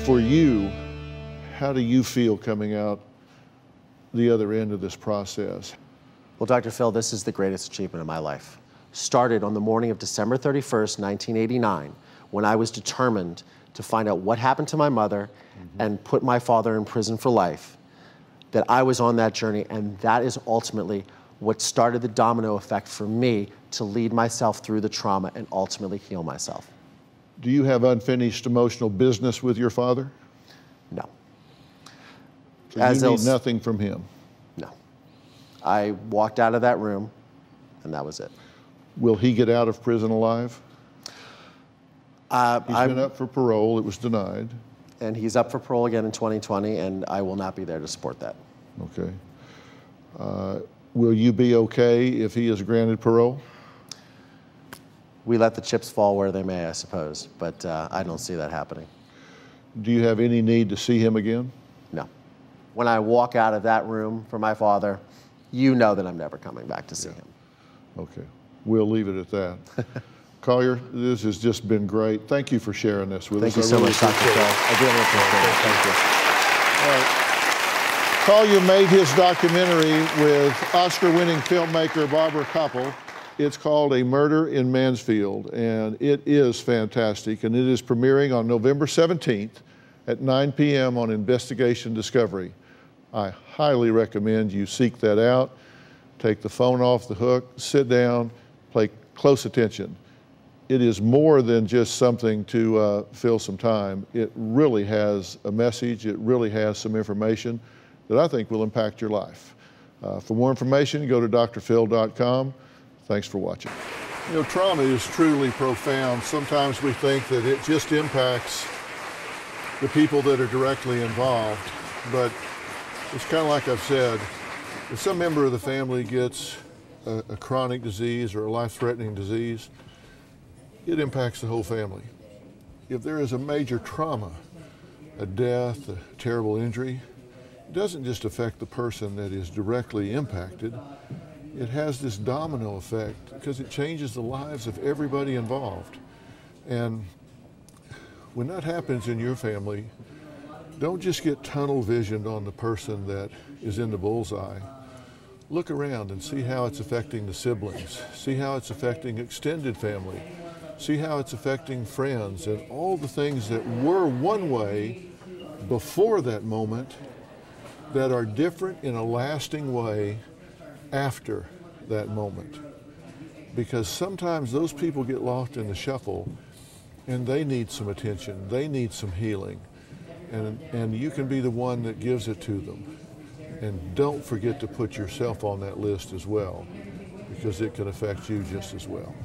For you, how do you feel coming out the other end of this process? Well, Dr. Phil, this is the greatest achievement of my life. Started on the morning of December 31st, 1989, when I was determined to find out what happened to my mother and put my father in prison for life, that I was on that journey, and that is ultimately what started the domino effect for me to lead myself through the trauma and ultimately heal myself. Do you have unfinished emotional business with your father? No. So you need nothing from him? No. I walked out of that room, and that was it. Will he get out of prison alive? He's been up for parole. It was denied. And he's up for parole again in 2020, and I will not be there to support that. Okay. Will you be okay if he is granted parole? We let the chips fall where they may, I suppose, but I don't see that happening. Do you have any need to see him again? No. When I walk out of that room for my father, you know that I'm never coming back to see him. Okay. We'll leave it at that. Collier, this has just been great. Thank you for sharing this with us. Thank you so much, Dr. Phil. I really appreciate it. Thank you. Collier made his documentary with Oscar-winning filmmaker Barbara Koppel. It's called A Murder in Mansfield, and it is fantastic, and it is premiering on November 17th at 9 p.m. on Investigation Discovery. I highly recommend you seek that out. Take the phone off the hook, sit down, pay close attention. It is more than just something to fill some time. It really has a message. It really has some information that I think will impact your life. For more information, go to drphil.com. Thanks for watching. You know, trauma is truly profound. Sometimes we think that it just impacts the people that are directly involved, but it's kind of like I've said, if some member of the family gets a chronic disease or a life-threatening disease, it impacts the whole family. If there is a major trauma, a death, a terrible injury, it doesn't just affect the person that is directly impacted. It has this domino effect because it changes the lives of everybody involved. And when that happens in your family, don't just get tunnel visioned on the person that is in the bullseye. Look around and see how it's affecting the siblings. See how it's affecting extended family. See how it's affecting friends and all the things that were one way before that moment that are different in a lasting way after that moment. Because sometimes those people get lost in the shuffle and they need some attention, they need some healing, and you can be the one that gives it to them. And don't forget to put yourself on that list as well, because it can affect you just as well.